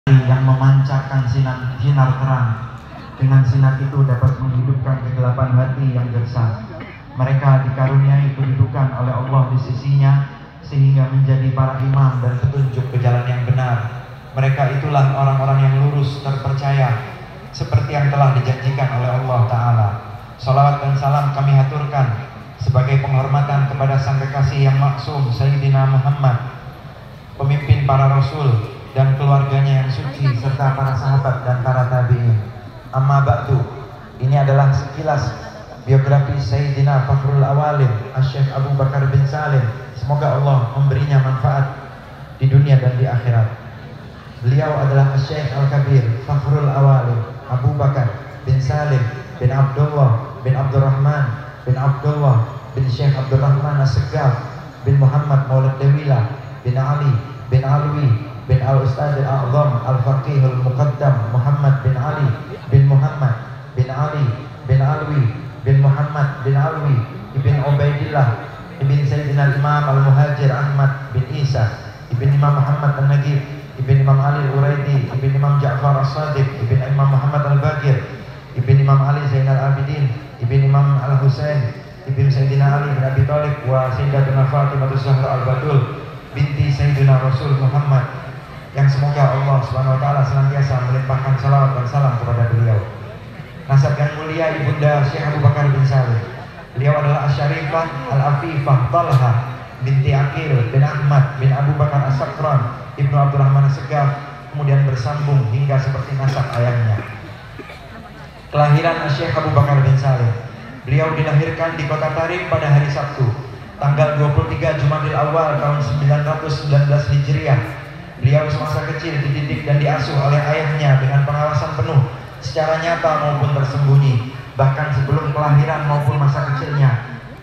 yang memancarkan sinar terang. Dengan sinar itu dapat menghidupkan kegelapan hati yang gersang. Mereka dikaruniai kedudukan oleh Allah di sisinya, sehingga menjadi para imam dan petunjuk ke jalan yang benar. Mereka itulah orang-orang yang lurus terpercaya, seperti yang telah dijanjikan oleh Allah Ta'ala. Salawat dan salam kami haturkan sebagai penghormatan kepada sang kekasih yang maksum Sayyidina Muhammad, pemimpin para rasul dan keluarganya yang suci, serta para sahabat dan para tabi'in. Amma ba'du, ini adalah sekilas biografi Sayyidina Fakhrul Awalin Asy-Syaikh Abu Bakar bin Salim. Semoga Allah memberinya manfaat di dunia dan di akhirat. Beliau adalah Asy-Syaikh Al-Kabir Fakhrul Awalin Abu Bakar bin Salim bin Abdullah bin Abdurrahman bin Abdullah bin Syekh Abdurrahman As-Segaf bin Muhammad Maulid Dewila bin Ali bin Alwi bin Al-Ustadz Al-A'zam Al-Faqih Al-Muqaddam Muhammad bin Ali bin Muhammad bin Ali bin Alwi bin Muhammad bin Alwi ibn Ubaidillah ibn Sayyidina Imam Al-Muhajir Ahmad bin Isa ibn Imam Muhammad Al-Nagib ibn Imam Ali Al-Uraidi ibn Imam Ja'far As-Sadiq ibn Imam Muhammad Al-Baqir ibn Imam Ali Zainal Abidin ibn Imam Al-Husain ibn Sayyidina Ali bin Abi Thalib wa Sayyidatuna Fatimah Zahra Al-Batul binti Sayyidina Rasul Muhammad, yang semoga Allah Subhanahu wa taala senantiasa melimpahkan salawat dan salam kepada beliau. Nasab yang mulia Ibunda Syekh Abu Bakar bin Salim. Beliau adalah Asy-Syarifah Al-Afifah Talha binti Aqil bin Ahmad bin Abu Bakar As-Sakran Ibnu Abdurrahman As-Segaf, kemudian bersambung hingga seperti nasab ayahnya. Kelahiran Syekh Abu Bakar bin Salim. Beliau dilahirkan di kota Tarim pada hari Sabtu, tanggal 23 Jumadil Awal tahun 919 Hijriah. Beliau semasa kecil dididik dan diasuh oleh ayahnya dengan pengawasan penuh secara nyata maupun tersembunyi. Bahkan sebelum kelahiran maupun masa kecilnya,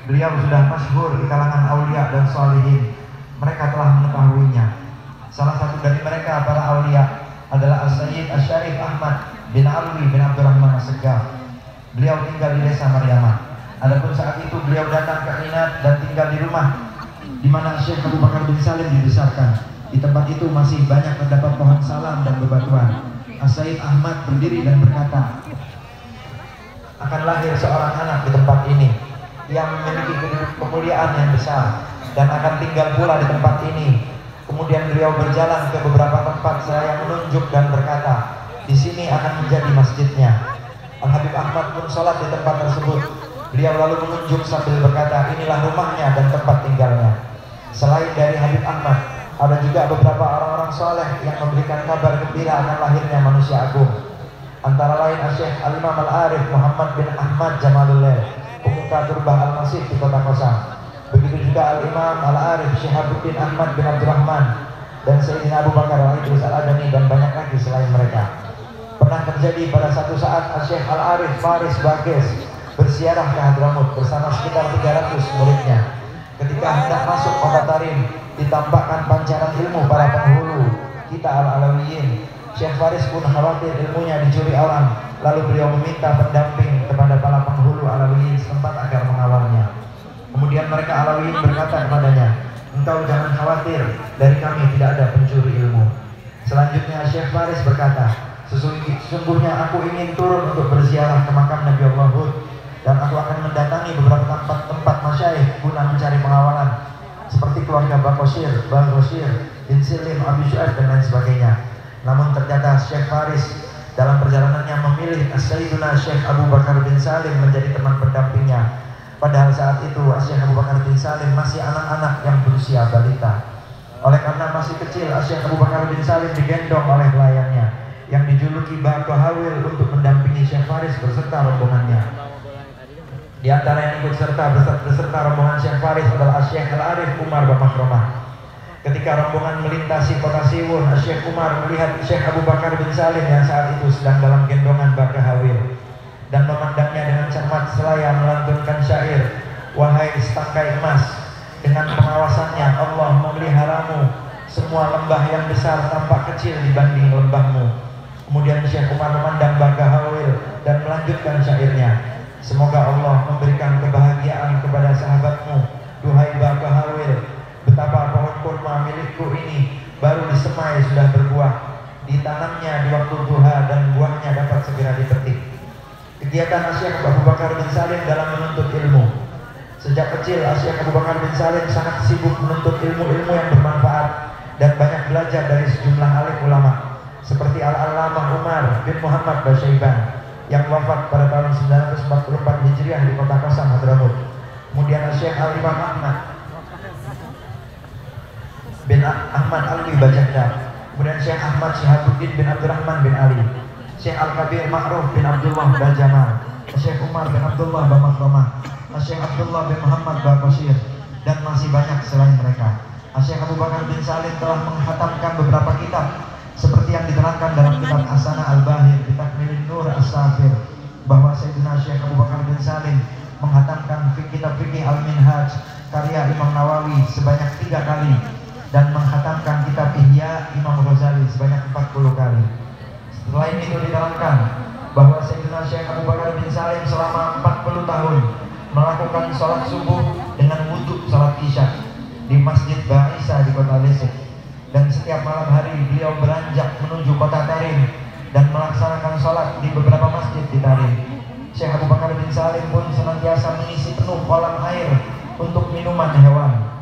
beliau sudah masyhur di kalangan aulia dan sholihin. Mereka telah mengetahuinya. Salah satu dari mereka para aulia adalah As-Sayyid Asy-Syarif Ahmad bin Alwi bin Abdurrahman As-Segaf. Beliau tinggal di desa Maryamah. Adapun saat itu beliau datang ke Inat dan tinggal di rumah di mana Syekh Abu Bakar bin Salim dibesarkan. Di tempat itu masih banyak terdapat pohon salam dan bebatuan. As-Sayyid Ahmad berdiri dan berkata, akan lahir seorang anak di tempat ini yang memiliki kemuliaan yang besar dan akan tinggal pula di tempat ini. Kemudian beliau berjalan ke beberapa tempat seraya menunjuk dan berkata, di sini akan menjadi masjidnya. Al-Habib Ahmad pun sholat di tempat tersebut. Beliau lalu menunjuk sambil berkata, inilah rumahnya dan tempat tinggalnya. Selain dari Habib Ahmad, ada juga beberapa orang-orang soleh yang memberikan kabar gembira akan lahirnya manusia agung. Antara lain Syekh Al-Imam Al-Arif Muhammad bin Ahmad Jamalullah, pemuka Turbah Al-Masih di Kota Kosang. Begitu juga Al-Imam Al-Arif Syihabuddin Ahmad bin Abdurrahman dan Sayyidina Abu Bakar Al-Idris Al-Adani dan banyak lagi selain mereka. Pernah terjadi pada satu saat Syekh Al-Arif Faris Bages bersiarah ke Hadramut bersama sekitar 300 muridnya. Ketika hendak masuk kota Tarim, ditampakkan pancaran ilmu para penghulu kita Al-Alawiyin. Syekh Faris pun khawatir ilmunya dicuri orang, lalu beliau meminta pendamping kepada para penghulu Alawiyin setempat agar mengawalnya. Kemudian mereka Alawiyin berkata kepadanya, engkau jangan khawatir, dari kami tidak ada pencuri ilmu. Selanjutnya Syekh Faris berkata, sesungguhnya aku ingin turun untuk berziarah ke makam Nabi Allah Hud, dan aku akan mendatangi beberapa tempat masyayikh guna mencari pengawalan seperti keluarga Bakosir, Bagosir, bin Silim, Abi Syu'aib dan lain sebagainya. Namun ternyata Syekh Faris dalam perjalanannya memilih Sayyiduna Syekh Abu Bakar bin Salim menjadi teman pendampingnya. Padahal saat itu Syekh Abu Bakar bin Salim masih anak-anak yang berusia balita. Oleh karena masih kecil, Syekh Abu Bakar bin Salim digendong oleh pelayannya yang dijuluki Bako Hawil untuk mendampingi Syekh Faris beserta rombongannya. Di antara yang ikut beserta rombongan Syekh Faris adalah Syekh Al-Arif Umar Bamakromah. Ketika rombongan melintasi kota Siwun, Syekh Umar melihat Syekh Abu Bakar bin Salim yang saat itu sedang dalam gendongan Bako Hawil dan memandangnya dengan cermat selaya melantunkan syair, wahai setangkai emas, dengan pengawasannya Allah memeliharamu, semua lembah yang besar tampak kecil dibanding lembahmu. Kemudian Syekh Umar memandang Bako Hawil dan melanjutkan syairnya, semoga Allah memberikan kebahagiaan kepada sahabatmu, duhai Bako Hawil, betapa pohon kurma milikku ini baru disemai sudah berbuah. ditanamnya di waktu duha dan buahnya dapat segera dipetik. Kegiatan Asy-Syaikh Abu Bakar bin Salim dalam menuntut ilmu. Sejak kecil Asy-Syaikh Abu Bakar bin Salim sangat sibuk menuntut ilmu-ilmu yang bermanfaat dan banyak belajar dari sejumlah alim ulama seperti Al-Allamah Umar bin Muhammad Basyaiban yang wafat pada tahun 944 Hijriah di kota Qasam, Hadramut. Kemudian Syekh Al-Imam Ahmad bin Ahmad Alwi Bajagdad, kemudian Syekh Ahmad Syihabuddin bin Abdurrahman bin Ali, Syekh Al-Kabir Ma'ruf bin Abdullah Bajamal, Syekh Umar bin Abdullah Bamakramah, Syekh Abdullah bin Muhammad Baqashir, dan masih banyak selain mereka. Syekh Abu Bakar bin Salim telah menghatamkan beberapa kitab seperti yang diterangkan dalam kitab As-Sana Al-Bahir di Takmilin Nur As-Safir, bahwa Sayyidina Syekh Abu Bakar bin Salim menghatamkan kitab Fikih Al-Minhaj karya Imam Nawawi sebanyak 3 kali dan menghatamkan kitab Ihya Imam Ghazali sebanyak 40 kali. Selain itu diterangkan bahwa Sayyidina Syekh Abu Bakar bin Salim selama 40 tahun melakukan sholat subuh dengan wudhu sholat isya di Masjid Ba'isa di kota Lesik, dan setiap malam hari beliau beranjak menuju kota Tarim dan melaksanakan sholat di beberapa masjid di Tarim. Syekh Abu Bakar bin Salim pun senantiasa mengisi penuh kolam air untuk minuman hewan.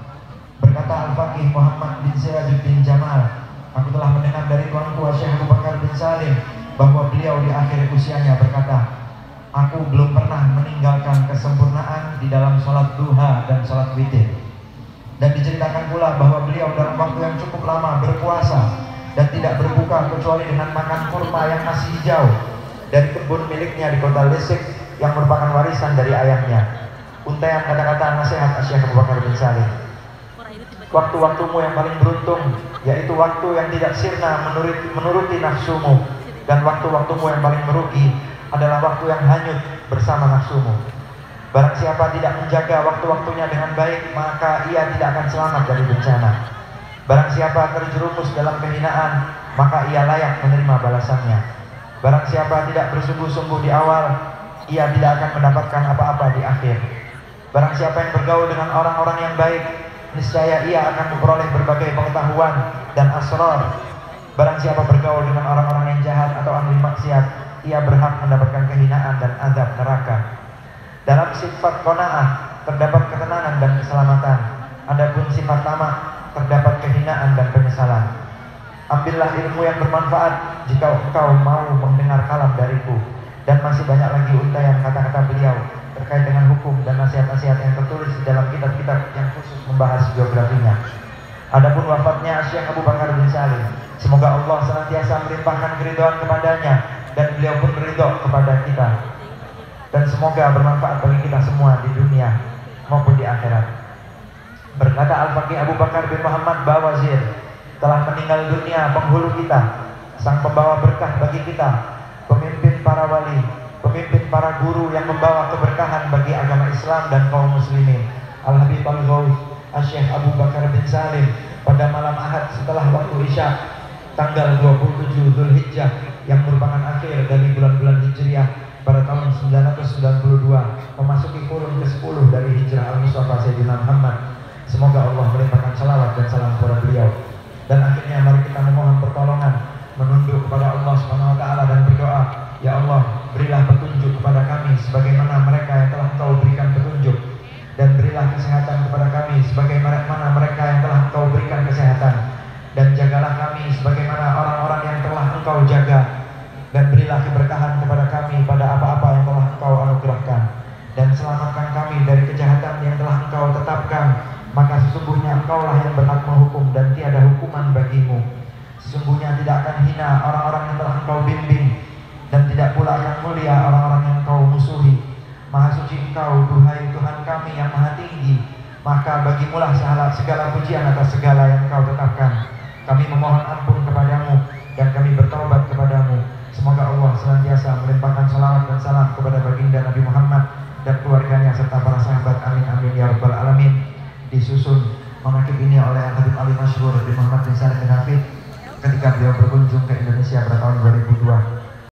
Berkata Al-Faqih Muhammad bin Sirajuddin Jamal, aku telah mendengar dari tuanku Syekh Abu Bakar bin Salim bahwa beliau di akhir usianya berkata, aku belum pernah meninggalkan kesempurnaan di dalam sholat duha dan sholat witir. Dan diceritakan pula bahwa beliau dalam waktu yang cukup lama berpuasa dan tidak berbuka kecuali dengan makan kurma yang masih hijau dari kebun miliknya di kota Lesik yang merupakan warisan dari ayahnya. Untaian kata-kata nasihat Syekh Abu Bakar bin Salim, waktu-waktumu yang paling beruntung yaitu waktu yang tidak sirna menuruti nafsumu, dan waktu-waktumu yang paling merugi adalah waktu yang hanyut bersama nafsumu. Barang siapa tidak menjaga waktu-waktunya dengan baik, maka ia tidak akan selamat dari bencana. Barang siapa terjerumus dalam kehinaan, maka ia layak menerima balasannya. Barang siapa tidak bersungguh-sungguh di awal, ia tidak akan mendapatkan apa-apa di akhir. Barang siapa yang bergaul dengan orang-orang yang baik, niscaya ia akan memperoleh berbagai pengetahuan dan asrar. Barang siapa bergaul dengan orang-orang yang jahat atau ahli maksiat, ia berhak mendapatkan kehinaan dan azab neraka. Dalam sifat qanaah terdapat ketenangan dan keselamatan. Adapun sifat tamak terdapat kehinaan dan penyesalan. Ambillah ilmu yang bermanfaat jika engkau mau mendengar kalam dariku. Dan masih banyak lagi untaian kata-kata beliau terkait dengan hukum dan nasihat-nasihat yang tertulis di dalam kitab-kitab yang khusus membahas biografinya. Adapun wafatnya Syekh Abu Bakar bin Salim, semoga Allah senantiasa melimpahkan keridhaan kepadanya dan beliau pun ridho kepada kita, dan semoga bermanfaat bagi kita semua di dunia maupun di akhirat. Berkata Al-Faqih Abu Bakar bin Muhammad Bawazir, telah meninggal dunia penghulu kita, sang pembawa berkah bagi kita, pemimpin para wali, pemimpin para guru yang membawa keberkahan bagi agama Islam dan kaum muslimin, Al-Habib Al-Ghaus Asy-Syaikh Abu Bakar bin Salim, pada malam Ahad setelah waktu Isya tanggal 27 Dzulhijjah yang merupakan akhir dari bulan-bulan Hijriah pada tahun 992 memasuki kurun ke-10 dari hijrah Al-Mustafa Sayyidina Muhammad. Semoga Allah melimpahkan salawat dan salam kepada beliau. Dan akhirnya mari kita memohon pertolongan, menunduk kepada Allah Subhanahu wa taala dan berdoa, ya Allah, berilah petunjuk kepada kami sebagaimana mereka yang telah Engkau berikan petunjuk, dan berilah kesehatan kepada kami sebagaimana mereka yang telah Engkau berikan kesehatan, dan jagalah kami sebagaimana orang-orang yang telah Engkau jaga, dan berilah keberkahan kepada kami pada apa-apa yang telah Engkau anugerahkan, dan selamatkan kami dari kejahatan yang telah Engkau tetapkan. Maka sesungguhnya Engkaulah yang berhak menghukum dan tiada hukuman bagimu. Sesungguhnya tidak akan hina orang-orang yang telah Engkau bimbing, dan tidak pula akan mulia orang-orang yang Engkau musuhi. Maha suci Engkau, duhai Tuhan kami yang maha tinggi, maka bagimulah segala pujian atas segala yang Engkau tetapkan. Kami memohon ampun kepadamu dan kami bertaubat kepadamu. Semoga Allah senantiasa melimpahkan salawat dan salam kepada baginda Nabi Muhammad dan keluarganya serta para sahabat. Amin amin ya rabbal alamin. Disusun manaqib ini oleh Habib Ali Masyhur bin Muhammad bin Salim bin Hafid ketika beliau berkunjung ke Indonesia pada tahun 2002.